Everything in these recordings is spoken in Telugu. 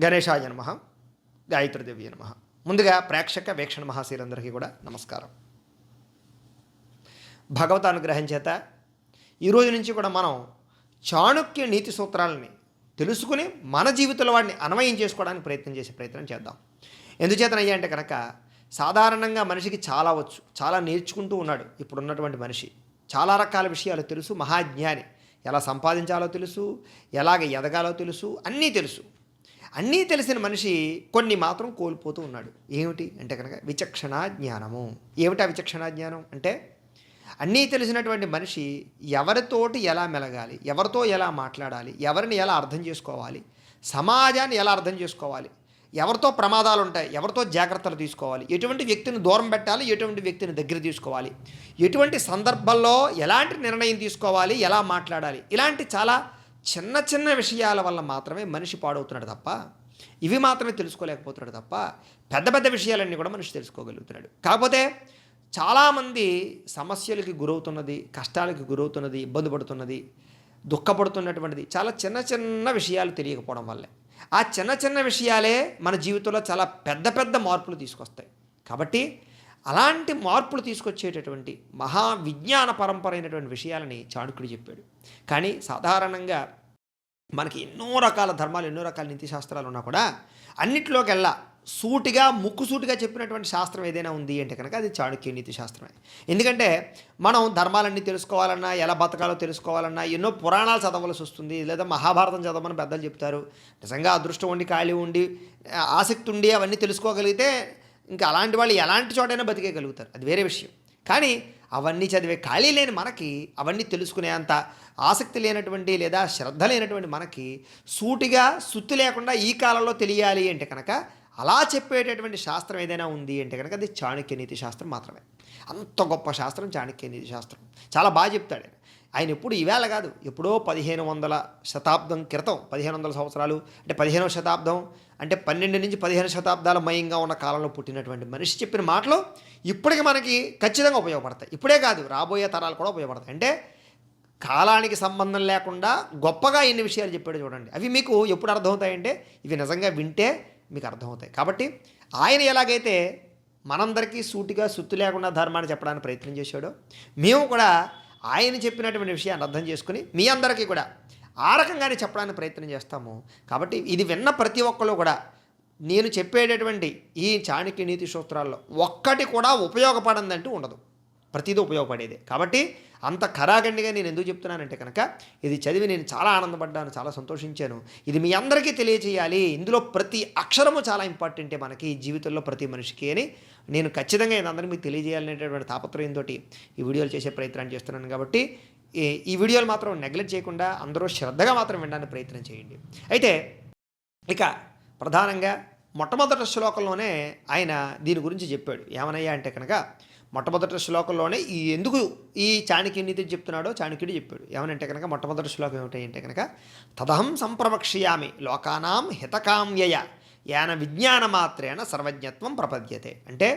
గణేశాయ నమః, గాయత్రీదేవి నమః. ముందుగా ప్రేక్షక వీక్షణ మహాశీలందరికీ కూడా నమస్కారం. భగవతానుగ్రహం చేత ఈరోజు నుంచి కూడా మనం చాణక్య నీతి సూత్రాలని తెలుసుకుని మన జీవితంలో వాటిని అన్వయం చేసుకోవడానికి ప్రయత్నం చేద్దాం. ఎందుచేతనయ్యా అంటే కనుక సాధారణంగా మనిషికి చాలా వచ్చు, చాలా నేర్చుకుంటూ ఉన్నాడు. ఇప్పుడున్నటువంటి మనిషి చాలా రకాల విషయాలు తెలుసు, మహాజ్ఞాని. ఎలా సంపాదించాలో తెలుసు, ఎలాగ ఎదగాలో తెలుసు, అన్నీ తెలుసు. అన్నీ తెలిసిన మనిషి కొన్ని మాత్రం కోల్పోతూ ఉన్నాడు. ఏమిటి అంటే కనుక విచక్షణ జ్ఞానము. ఏమిటా విచక్షణ జ్ఞానం అంటే, అన్నీ తెలిసినటువంటి మనిషి ఎవరితోటి ఎలా మెలగాలి, ఎవరితో ఎలా మాట్లాడాలి, ఎవరిని ఎలా అర్థం చేసుకోవాలి, సమాజాన్ని ఎలా అర్థం చేసుకోవాలి, ఎవరితో ప్రమాదాలు ఉంటాయి, ఎవరితో జాగ్రత్తలు తీసుకోవాలి, ఎటువంటి వ్యక్తిని దూరం పెట్టాలి, ఎటువంటి వ్యక్తిని దగ్గర తీసుకోవాలి, ఎటువంటి సందర్భంలో ఎలాంటి నిర్ణయం తీసుకోవాలి, ఎలా మాట్లాడాలి, ఇలాంటి చాలా చిన్న చిన్న విషయాల వల్ల మాత్రమే మనిషి పాడవుతున్నాడు తప్ప, ఇవి మాత్రమే తెలుసుకోలేకపోతున్నాడు తప్ప, పెద్ద పెద్ద విషయాలన్నీ కూడా మనిషి తెలుసుకోగలుగుతున్నాడు. కాకపోతే చాలామంది సమస్యలకి గురవుతున్నది, కష్టాలకి గురవుతున్నది, ఇబ్బంది పడుతున్నది, దుఃఖపడుతున్నటువంటిది చాలా చిన్న చిన్న విషయాలు తెలియకపోవడం వల్లే. ఆ చిన్న చిన్న విషయాలే మన జీవితంలో చాలా పెద్ద పెద్ద మార్పులు తీసుకొస్తాయి. కాబట్టి అలాంటి మార్పులు తీసుకొచ్చేటటువంటి మహావిజ్ఞాన పరంపర అయినటువంటి విషయాలని చాణక్యుడు చెప్పాడు. కానీ సాధారణంగా మనకి ఎన్నో రకాల ధర్మాలు, ఎన్నో రకాల నీతి శాస్త్రాలు ఉన్నా కూడా అన్నిట్లోకెల్లా ముక్కుసూటిగా చెప్పినటువంటి శాస్త్రం ఏదైనా ఉంది అంటే కనుక అది చాణక్య నీతి శాస్త్రమే. ఎందుకంటే మనం ధర్మాలన్నీ తెలుసుకోవాలన్నా, ఎలా బతకాలో తెలుసుకోవాలన్నా ఎన్నో పురాణాలు చదవలసి వస్తుంది, లేదా మహాభారతం చదవమని పెద్దలు చెప్తారు. నిజంగా అదృష్టం ఉండి, ఖాళీ ఉండి, ఆసక్తి ఉండి అవన్నీ తెలుసుకోగలిగితే ఇంకా అలాంటి వాళ్ళు ఎలాంటి చోటైనా బతికేయగలుగుతారు, అది వేరే విషయం. కానీ అవన్నీ చదివే ఖాళీ లేని మనకి, అవన్నీ తెలుసుకునే అంత ఆసక్తి లేనటువంటి లేదా శ్రద్ధ లేనటువంటి మనకి సూటిగా సుత్తి లేకుండా ఈ కాలంలో తెలియాలి అంటే కనుక అలా చెప్పేటటువంటి శాస్త్రం ఏదైనా ఉంది అంటే కనుక అది చాణక్య నీతి శాస్త్రం మాత్రమే. అంత గొప్ప శాస్త్రం చాణక్య నీతి శాస్త్రం. చాలా బాగా చెప్తాడు ఆయన. ఎప్పుడు ఈవేళ కాదు, ఎప్పుడో 1500 శతాబ్దం క్రితం, 1500 సంవత్సరాలు అంటే 15వ శతాబ్దం అంటే 12 నుంచి 15 శతాబ్దాల మయంగా ఉన్న కాలంలో పుట్టినటువంటి మనిషి చెప్పిన మాటలు ఇప్పటికి మనకి ఖచ్చితంగా ఉపయోగపడతాయి. ఇప్పుడే కాదు, రాబోయే తరాలు కూడా ఉపయోగపడతాయి. అంటే కాలానికి సంబంధం లేకుండా గొప్పగా ఎన్ని విషయాలు చెప్పాడు చూడండి. అవి మీకు ఎప్పుడు అర్థమవుతాయంటే ఇవి నిజంగా వింటే మీకు అర్థమవుతాయి. కాబట్టి ఆయన ఎలాగైతే మనందరికీ సూటిగా సుత్తు లేకుండా ధర్మాన్ని చెప్పడానికి ప్రయత్నం చేశాడో, మేము కూడా ఆయన చెప్పినటువంటి విషయాన్ని అర్థం చేసుకుని మీ అందరికీ కూడా ఆ రకంగానే చెప్పడానికి ప్రయత్నం చేస్తాము. కాబట్టి ఇది విన్న ప్రతి ఒక్కరు కూడా నేను చెప్పేటటువంటి ఈ చాణక్య నీతి సూత్రాల్లో ఒక్కటి కూడా ఉపయోగపడిందంటూ ఉండదు, ప్రతిదీ ఉపయోగపడేదే. కాబట్టి అంత ఖరాఖండిగా నేను ఎందుకు చెప్తున్నానంటే కనుక ఇది చదివి నేను చాలా ఆనందపడ్డాను, చాలా సంతోషించాను. ఇది మీ అందరికీ తెలియచేయాలి, ఇందులో ప్రతి అక్షరము చాలా ఇంపార్టెంటే మనకి జీవితంలో ప్రతి మనిషికి అని నేను ఖచ్చితంగా ఇది అందరికీ మీకు తెలియజేయాలనేటటువంటి తాపత్రయంతో ఈ వీడియోలు చేసే ప్రయత్నం చేస్తున్నాను. కాబట్టి ఈ వీడియోలు మాత్రం నెగ్లెక్ట్ చేయకుండా అందరూ శ్రద్ధగా మాత్రం వినడానికి ప్రయత్నం చేయండి. అయితే ఇక ప్రధానంగా మొట్టమొదటి శ్లోకంలోనే ఆయన దీని గురించి చెప్పాడు. ఏమనయ్యా అంటే కనుక మొట్టమొదటి శ్లోకంలోనే ఎందుకు ఈ చాణక్య నీతి చెప్తున్నాడో చాణక్యుడు చెప్పాడు. ఏమనంటే కనుక మొట్టమొదటి శ్లోకం ఏమిటంటే కనుక తదహం సంప్రవక్ష్యామి లోకానాం హితకామ్యయ యాన విజ్ఞానమాత్రేణ సర్వజ్ఞత్వం ప్రపద్యతే. అంటే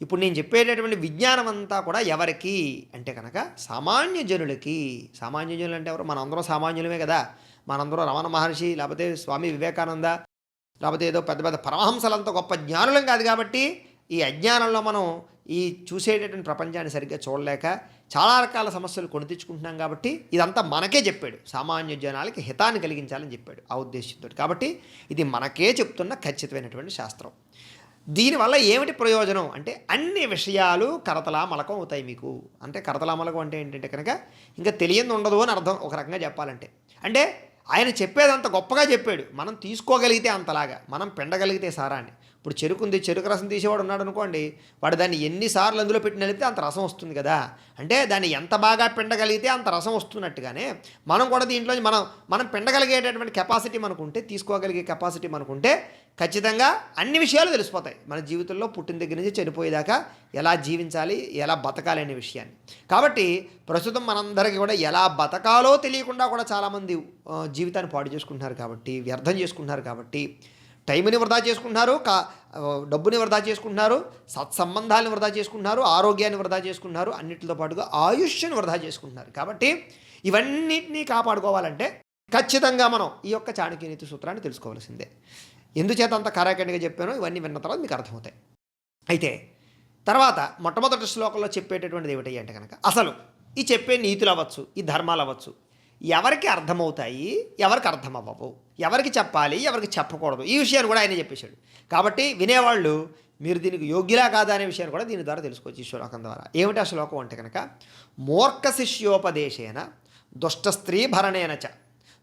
ఇప్పుడు నేను చెప్పేటటువంటి విజ్ఞానం అంతా కూడా ఎవరికి అంటే కనుక సామాన్య జనులకి. సామాన్య జనులు అంటే ఎవరు? మనందరం సామాన్యులమే కదా. మనందరం రమణ మహర్షి, లేకపోతే స్వామి వివేకానంద, లేకపోతే ఏదో పెద్ద పెద్ద పరమహంసలంతా గొప్ప జ్ఞానులం కాదు. కాబట్టి ఈ అజ్ఞానంలో మనం ఈ చూసేటటువంటి ప్రపంచాన్ని సరిగ్గా చూడలేక చాలా రకాల సమస్యలు కొని తెచ్చుకుంటున్నాం. కాబట్టి ఇదంతా మనకే చెప్పాడు, సామాన్య జనాలకి హితాన్ని కలిగించాలని చెప్పాడు ఆ ఉద్దేశంతో. కాబట్టి ఇది మనకే చెప్తున్న ఖచ్చితమైనటువంటి శాస్త్రం. దీనివల్ల ఏమిటి ప్రయోజనం అంటే అన్ని విషయాలు కరతలామలకం అవుతాయి మీకు. అంటే కరతలామలకం అంటే ఏంటంటే కనుక ఇంకా తెలియంది ఉండదు అని అర్థం ఒక రకంగా చెప్పాలంటే. అంటే ఆయన చెప్పేదంత గొప్పగా చెప్పాడు, మనం తీసుకోగలిగితే అంతలాగా, మనం పిండగలిగితే సారాన్ని. ఇప్పుడు చెరుకుంది, చెరుకు రసం తీసేవాడు ఉన్నాడు అనుకోండి, వాడు దాన్ని ఎన్నిసార్లు అందులో పెట్టి నలిపితే అంత రసం వస్తుంది కదా. అంటే దాన్ని ఎంత బాగా పిండగలిగితే అంత రసం వస్తున్నట్టుగానే మనం కూడా దీంట్లో మనం పిండగలిగేటటువంటి కెపాసిటీ మనకుంటే, తీసుకోగలిగే కెపాసిటీ మనకుంటే ఖచ్చితంగా అన్ని విషయాలు తెలిసిపోతాయి మన జీవితంలో. పుట్టిన దగ్గర నుంచి చనిపోయేదాకా ఎలా జీవించాలి, ఎలా బతకాలి అనే విషయాన్ని. కాబట్టి ప్రస్తుతం మనందరికీ కూడా ఎలా బతకాలో తెలియకుండా కూడా చాలామంది జీవితాన్ని పాడు చేసుకుంటున్నారు, కాబట్టి వ్యర్థం చేసుకుంటున్నారు. కాబట్టి టైంని వృధా చేసుకుంటున్నారు, డబ్బుని వృధా చేసుకుంటున్నారు, సత్సంబంధాలను వృధా చేసుకుంటున్నారు, ఆరోగ్యాన్ని వృధా చేసుకుంటున్నారు, అన్నిటితో పాటుగా ఆయుష్ని వృధా చేసుకుంటున్నారు. కాబట్టి ఇవన్నిటినీ కాపాడుకోవాలంటే ఖచ్చితంగా మనం ఈ యొక్క చాణక్య నీతి సూత్రాన్ని తెలుసుకోవాల్సిందే. ఎందుచేత అంత కారాఖండిగా చెప్పానో ఇవన్నీ విన్న తర్వాత మీకు అర్థమవుతాయి. అయితే తర్వాత మొట్టమొదటి శ్లోకంలో చెప్పేటటువంటిది ఏమిటి అంటే కనుక అసలు ఈ చెప్పే నీతులు అవ్వచ్చు, ఈ ధర్మాలు అవ్వచ్చు, ఎవరికి అర్థమవుతాయి, ఎవరికి అర్థం అవ్వవు, ఎవరికి చెప్పాలి, ఎవరికి చెప్పకూడదు, ఈ విషయాన్ని కూడా ఆయన చెప్పేశాడు. కాబట్టి వినేవాళ్ళు మీరు దీనికి యోగ్యులా కాదా అనే విషయాన్ని కూడా దీని ద్వారా తెలుసుకోవచ్చు ఈ శ్లోకం ద్వారా. ఏమిటి ఆ శ్లోకం అంటే కనుక మూర్ఖ శిష్యోపదేశేన దుష్ట స్త్రీ భరణేన చ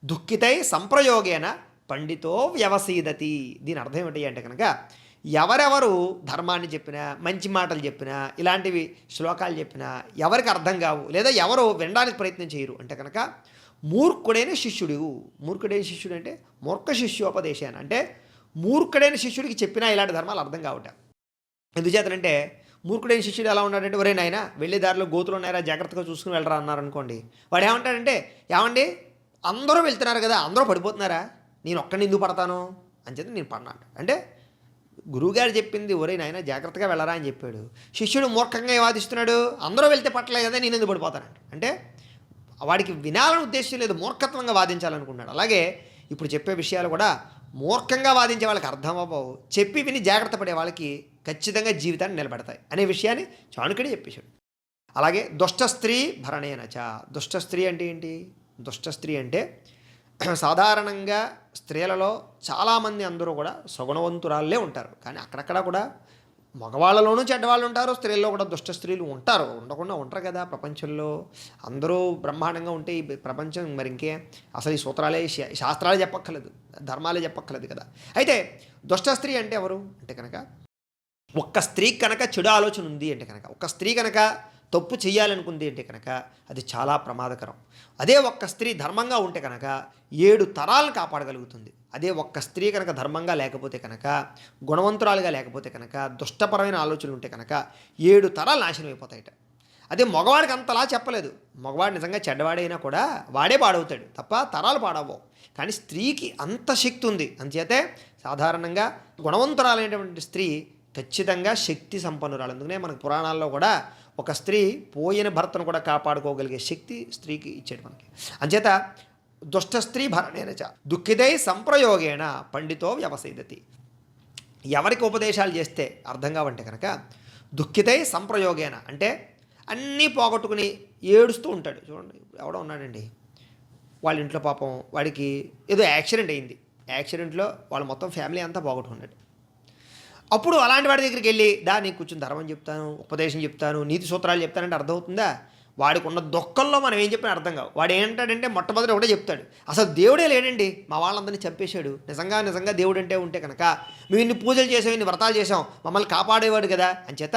దుఃఖితై సంప్రయోగేన పండితో వ్యవసీదతి. దీని అర్థం ఏమిటి అంటే కనుక ఎవరెవరు ధర్మాన్ని చెప్పినా, మంచి మాటలు చెప్పినా, ఇలాంటివి శ్లోకాలు చెప్పినా ఎవరికి అర్థం కావు, లేదా ఎవరు వినడానికి ప్రయత్నం చేయరు అంటే కనుక మూర్ఖుడైన శిష్యుడు. మూర్ఖుడైన శిష్యుడు అంటే మూర్ఖ శిష్యోపదేశాన్ని అంటే మూర్ఖుడైన శిష్యుడికి చెప్పినా ఇలాంటి ధర్మాలు అర్థం కావట. ఎందుచేతనంటే మూర్ఖుడైన శిష్యుడు ఎలా ఉన్నాడంటే, ఒరే నాయన వెళ్ళే దారిలో గోతులు ఉన్నాయరా, జాగ్రత్తగా చూసుకుని వెళ్ళరా అన్నారనుకోండి, వాడు ఏమంటాడంటే, ఏమండి అందరూ వెళ్తున్నారు కదా, అందరూ పడిపోతున్నారా, నేను ఒక్కడిని ఎందుకు పడతాను అని చెప్పి నేను పడినా అంటే గురువుగారు చెప్పింది ఒరే నాయన జాగ్రత్తగా వెళ్ళరా అని చెప్పాడు. శిష్యుడు మూర్ఖంగా వాదిస్తున్నాడు, అందరూ వెళ్తే పట్టలే కదా నేను ఎందుకు పడిపోతానంట. అంటే వాడికి వినాలని ఉద్దేశం లేదు, మూర్ఖత్వంగా వాదించాలనుకున్నాడు. అలాగే ఇప్పుడు చెప్పే విషయాలు కూడా మూర్ఖంగా వాదించే వాళ్ళకి అర్థం అవ్వవు, చెప్పి విని జాగ్రత్త పడే వాళ్ళకి ఖచ్చితంగా జీవితాన్ని నిలబెడతాయి అనే విషయాన్ని చాణుక్యుడే చెప్పేశాడు. అలాగే దుష్ట స్త్రీ భరణేనచ. దుష్ట స్త్రీ అంటే ఏంటి? దుష్ట స్త్రీ అంటే సాధారణంగా స్త్రీలలో చాలామంది అందరూ కూడా సగుణవంతురాళ్ళే ఉంటారు, కానీ అక్కడక్కడ కూడా మగవాళ్ళలోనూ చెడ్డవాళ్ళు ఉంటారు, స్త్రీల్లో కూడా దుష్ట స్త్రీలు ఉంటారు, ఉండకుండా ఉంటారు కదా. ప్రపంచంలో అందరూ బ్రహ్మాండంగా ఉంటే ఈ ప్రపంచం మరి ఇంకే అసలు ఈ సూత్రాలే శాస్త్రాలే చెప్పక్కర్లేదు, ధర్మాలే చెప్పక్కర్లేదు కదా. అయితే దుష్ట స్త్రీ అంటే ఎవరు అంటే కనుక ఒక్క స్త్రీ కనుక చెడు ఆలోచన ఉంది అంటే కనుక, ఒక్క స్త్రీ కనుక తప్పు చేయాలనుకుంది అంటే కనుక అది చాలా ప్రమాదకరం. అదే ఒక్క స్త్రీ ధర్మంగా ఉంటే కనుక 7 తరాలను కాపాడగలుగుతుంది. అదే ఒక్క స్త్రీ కనుక ధర్మంగా లేకపోతే కనుక, గుణవంతురాలుగా లేకపోతే కనుక, దుష్టపరమైన ఆలోచనలు ఉంటే కనుక 7 తరాలు నాశనం అయిపోతాయట. అదే మగవాడికి అంతలా చెప్పలేదు, మగవాడు నిజంగా చెడ్డవాడైనా కూడా వాడే పాడవుతాడు తప్ప తరాలు పాడవవు. కానీ స్త్రీకి అంత శక్తి ఉంది. అందుచేతే సాధారణంగా గుణవంతురాలైనటువంటి స్త్రీ ఖచ్చితంగా శక్తి సంపన్నురాలు. అందుకనే మనకు పురాణాల్లో కూడా ఒక స్త్రీ పోయిన భర్తను కూడా కాపాడుకోగలిగే శక్తి స్త్రీకి ఇచ్చాడు మనకి. అంచేత దుష్ట స్త్రీ భరణేనచ దుఃఖితై సంప్రయోగేణ పండితో వ్యవసీదతి. ఎవరికి ఉపదేశాలు చేస్తే అర్థం కావంటే కనుక దుఃఖితై సంప్రయోగేణ అంటే అన్నీ పోగొట్టుకుని ఏడుస్తూ ఉంటాడు. చూడండి ఎవడో ఉన్నాడండి, వాళ్ళ ఇంట్లో పాపం వాడికి ఏదో యాక్సిడెంట్ అయింది, యాక్సిడెంట్లో వాళ్ళ మొత్తం ఫ్యామిలీ అంతా పోగొట్టుకున్నాడు. అప్పుడు అలాంటి వాడి దగ్గరికి వెళ్ళి నీకు కూర్చొని ధర్మం చెప్తాను, ఉపదేశం చెప్తాను, నీతి సూత్రాలు చెప్తానంటే అర్థమవుతుందా? వాడికి ఉన్న దుఃఖంలో మనం ఏం చెప్పినా అర్థం కావు. వాడు ఏంటాడంటే మొట్టమొదటి ఒకటే చెప్తాడు, అసలు దేవుడే లేడండి, మా వాళ్ళందరినీ చంపేశాడు, నిజంగా దేవుడు అంటే ఉంటే కనుక మేము ఇన్ని పూజలు చేసాం, ఇన్ని వ్రతాలు చేసాం, మమ్మల్ని కాపాడేవాడు కదా, అంచేత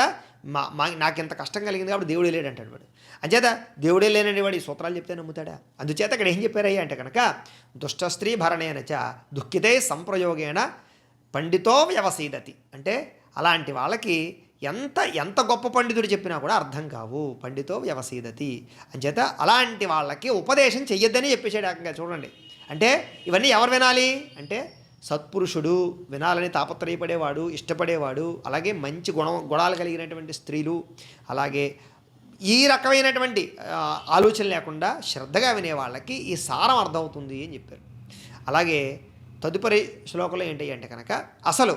నాకు ఇంత కష్టం కలిగింది కాబట్టి దేవుడే లేడంటాడు వాడు. అంచేత దేవుడే లేనండి వాడు ఈ సూత్రాలు చెప్తే నమ్ముతాడా? అందుచేత ఇక్కడ ఏం చెప్పారయ్యా అంటే కనుక దుష్ట స్త్రీ భరణేనచ దుఃఖితే సంప్రయోగేణ పండితో వ్యవసీదతి అంటే అలాంటి వాళ్ళకి ఎంత గొప్ప పండితుడు చెప్పినా కూడా అర్థం కావు. పండితో వ్యవసీదతి అంచేత అలాంటి వాళ్ళకి ఉపదేశం చెయ్యొద్దని చెప్పేసాడు ఏకంగా. చూడండి అంటే ఇవన్నీ ఎవరు వినాలి అంటే సత్పురుషుడు వినాలని తాపత్రయపడేవాడు, ఇష్టపడేవాడు, అలాగే మంచి గుణాలు కలిగినటువంటి స్త్రీలు, అలాగే ఈ రకమైనటువంటి ఆలోచన లేకుండా శ్రద్ధగా వినే వాళ్ళకి ఈ సారం అర్థమవుతుంది అని చెప్పారు. అలాగే తదుపరి శ్లోకంలో ఏంటి అంటే కనుక అసలు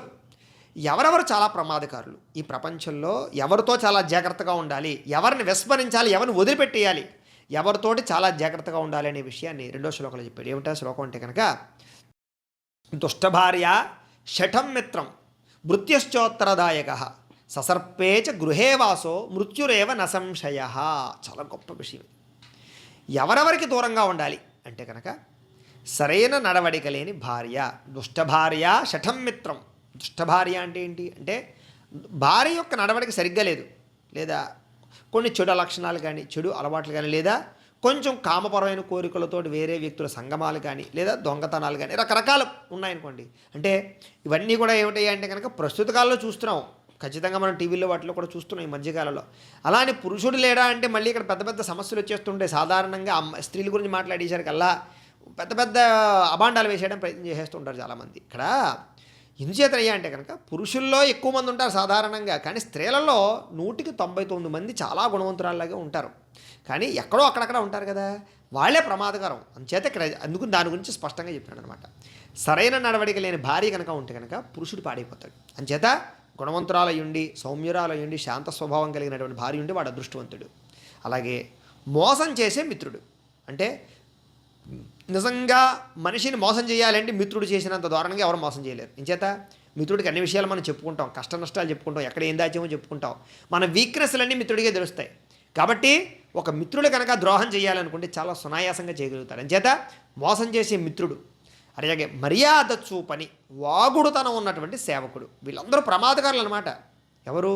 ఎవరెవరు చాలా ప్రమాదకారులు, ఈ ప్రపంచంలో ఎవరితో చాలా జాగ్రత్తగా ఉండాలి, ఎవరిని విస్మరించాలి, ఎవరిని వదిలిపెట్టేయాలి, ఎవరితోటి చాలా జాగ్రత్తగా ఉండాలి అనే విషయాన్ని 2వ శ్లోకంలో చెప్పాడు. ఏమిటా శ్లోకం అంటే కనుక దుష్టభార్య షఠం మిత్రం మృత్యుశ్చోత్తరదాయక ససర్పేచ గృహే వాసో మృత్యురేవ నసంశయ. చాలా గొప్ప విషయం. ఎవరెవరికి దూరంగా ఉండాలి అంటే కనుక సరైన నడవడిక లేని భార్య, దుష్టభార్య షఠం మిత్రం. దుష్టభార్య అంటే ఏంటి అంటే భార్య యొక్క నడవడిక సరిగ్గా లేదు, లేదా కొన్ని చెడు లక్షణాలు కానీ, చెడు అలవాట్లు కానీ, లేదా కొంచెం కామపరమైన కోరికలతో వేరే వ్యక్తుల సంగమాలు కానీ, లేదా దొంగతనాలు కానీ రకరకాలు ఉన్నాయనుకోండి. అంటే ఇవన్నీ కూడా ఏమిటాయి అంటే కనుక ప్రస్తుత కాలంలో చూస్తున్నాం, ఖచ్చితంగా మనం టీవీలో వాటిలో కూడా చూస్తున్నాం ఈ మధ్యకాలంలో. అలానే పురుషుడు లేడా అంటే మళ్ళీ ఇక్కడ పెద్ద పెద్ద సమస్యలు వచ్చేస్తుంటాయి. సాధారణంగా స్త్రీల గురించి మాట్లాడేసరికల్లా పెద్ద అభాండాలు వేసేయడం ప్రయత్నం చేసేస్తుంటారు చాలామంది. ఇక్కడ ఎందుచేతనయ్యా అంటే కనుక పురుషుల్లో ఎక్కువ మంది ఉంటారు సాధారణంగా, కానీ స్త్రీలలో 100కి 99 మంది చాలా గుణవంతురాల్లాగా ఉంటారు, కానీ ఎక్కడో అక్కడక్కడ ఉంటారు కదా, వాళ్ళే ప్రమాదకరం. అందుచేత ఇక్కడ దాని గురించి స్పష్టంగా చెప్పాడు అనమాట. సరైన నడవడిక లేని భార్య కనుక ఉంటే కనుక పురుషుడు పాడైపోతాడు. అంచేత గుణవంతురాలయ్యుండి, సౌమ్యురాలయ్యుండి, శాంత స్వభావం కలిగినటువంటి భార్య ఉండి వాడు అదృష్టవంతుడు. అలాగే మోసం చేసే మిత్రుడు, అంటే నిజంగా మనిషిని మోసం చేయాలంటే మిత్రుడు చేసినంత దారుణంగా ఎవరు మోసం చేయలేరు. ఇంచేత మిత్రుడికి అన్ని విషయాలు మనం చెప్పుకుంటాం, కష్ట నష్టాలు చెప్పుకుంటాం, ఎక్కడ ఏం దాచామో చెప్పుకుంటాం, మన వీక్నెస్లన్నీ మిత్రుడికే తెలుస్తాయి. కాబట్టి ఒక మిత్రుడు కనుక ద్రోహం చేయాలనుకుంటే చాలా సునాయాసంగా చేయగలుగుతారు. అంచేత మోసం చేసే మిత్రుడు, అలాగే మర్యాద చూపని వాగుడుతనం ఉన్నటువంటి సేవకుడు, వీళ్ళందరూ ప్రమాదకారులు అనమాట. ఎవరు?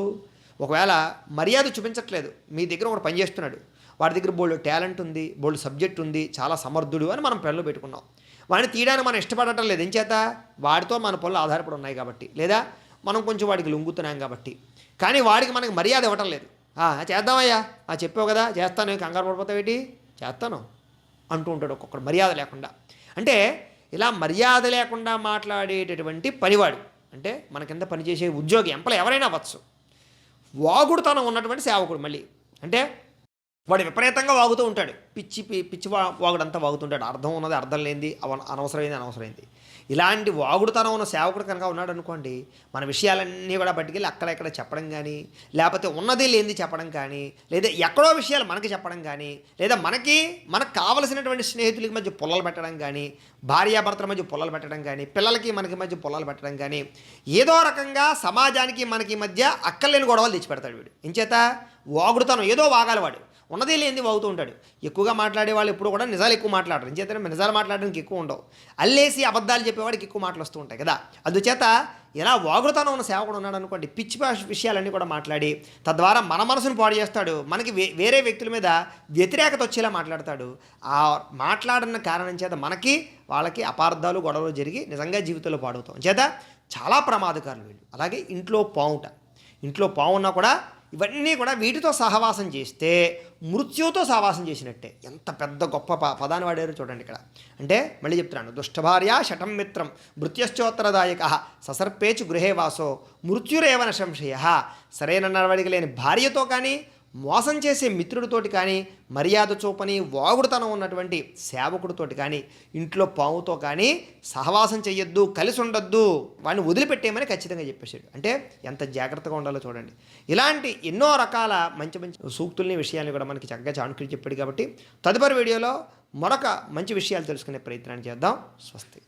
ఒకవేళ మర్యాద చూపించట్లేదు, మీ దగ్గర ఒకడు పనిచేస్తున్నాడు, వాడి దగ్గర బోల్డ్ టాలెంట్ ఉంది, బోల్డ్ సబ్జెక్ట్ ఉంది, చాలా సమర్థుడు అని మనం పనులు పెట్టుకున్నాం. వాడిని తీయడానికి మనం ఇష్టపడటం లేదు. ఎంచేత వాడితో మన పనులు ఆధారపడి ఉన్నాయి కాబట్టి, లేదా మనం కొంచెం వాడికి లొంగుతున్నాం కాబట్టి. కానీ వాడికి మనకి మర్యాద ఇవ్వటం లేదు. చేద్దామయ్యా, చెప్పావు కదా చేస్తాను, కంగారు పడిపోతావేటి, చేస్తాను అంటూ ఉంటాడు ఒక్కొక్కడు మర్యాద లేకుండా. అంటే ఇలా మర్యాద లేకుండా మాట్లాడేటటువంటి పనివాడు, అంటే మన కింద పనిచేసే ఉద్యోగి, ఎంప్లాయ్ ఎవరైనా అవ్వచ్చు, వాగుడుతనం ఉన్నటువంటి సేవకుడు. మళ్ళీ అంటే వాడు విపరీతంగా వాగుతూ ఉంటాడు, పిచ్చి వాగుడంతా వాగుతుంటాడు, అర్థం ఉన్నది అర్థం లేనిది, అనవసరమైంది. ఇలాంటి వాగుడుతనం ఉన్న సేవకుడు కనుక ఉన్నాడు అనుకోండి, మన విషయాలన్నీ కూడా పట్టుకెళ్ళి అక్కడెక్కడ చెప్పడం కానీ, లేకపోతే ఉన్నది లేనిది చెప్పడం కానీ, లేదా ఎక్కడో విషయాలు మనకి చెప్పడం కానీ, లేదా మనకు కావలసినటువంటి స్నేహితులకి మధ్య పుల్లలు పెట్టడం కానీ, భార్యాభర్తల మధ్య పుల్లలు పెట్టడం కానీ, పిల్లలకి మనకి మధ్య పుల్లలు పెట్టడం కానీ, ఏదో రకంగా సమాజానికి మనకి మధ్య అక్కర్లేని గొడవలు తెచ్చిపెడతాడు వీడు. ఇంచేత వాగుడుతనం, ఏదో వాగాలి వాడు, ఉన్నదే లేనిది వాగుతూ ఉంటాడు. ఎక్కువగా మాట్లాడే వాళ్ళు ఎప్పుడు కూడా నిజాలు ఎక్కువ మాట్లాడరు. ఇంచేత నిజాలు మాట్లాడడానికి ఎక్కువ ఉండవు, అల్లేసి అబద్ధాలు చెప్పేవాడికి ఎక్కువ మాటలు వస్తూ ఉంటాయి కదా. అందుచేత ఇలా వాగుడుతనం ఉన్న సేవకుడు ఉన్నాడు అనుకోండి, పిచ్చి విషయాలన్నీ కూడా మాట్లాడి తద్వారా మన మనసును పాడు చేస్తాడు, మనకి వేరే వ్యక్తుల మీద వ్యతిరేకత వచ్చేలా మాట్లాడతాడు. ఆ మాట్లాడిన కారణం చేత వాళ్ళకి అపార్థాలు గొడవలు జరిగి నిజంగా జీవితంలో పాడవుతాం. చేత చాలా ప్రమాదకారులు వీళ్ళు. అలాగే ఇంట్లో పాము ఉన్నా కూడా ఇవన్నీ కూడా వీటితో సహవాసం చేస్తే మృత్యువుతో సహవాసం చేసినట్టే. ఎంత పెద్ద గొప్ప పదాన్ని వాడారు చూడండి ఇక్కడ. అంటే మళ్ళీ చెప్తున్నాను, దుష్టభార్య శఠం మిత్రం మృత్యుశ్చోత్తరదాయక ససర్పేచు గృహే వాసో మృత్యురేవన సంశయ. సరైన నడవడిక లేని భార్యతో కానీ, మోసం చేసే మిత్రుడితోటి కానీ, మర్యాద చూపని వాగుడుతనం ఉన్నటువంటి సేవకుడితోటి కానీ, ఇంట్లో పావుతో కానీ సహవాసం చెయ్యొద్దు, కలిసి ఉండొద్దు, వాడిని వదిలిపెట్టేయమని ఖచ్చితంగా చెప్పేశాడు. అంటే ఎంత జాగ్రత్తగా ఉండాలో చూడండి. ఇలాంటి ఎన్నో రకాల మంచి సూక్తుల్ని విషయాన్ని కూడా మనకి చక్కగా చాణుక్యుడు చెప్పాడు. కాబట్టి తదుపరి వీడియోలో మరొక మంచి విషయాలు తెలుసుకునే ప్రయత్నాన్ని చేద్దాం. స్వస్తి.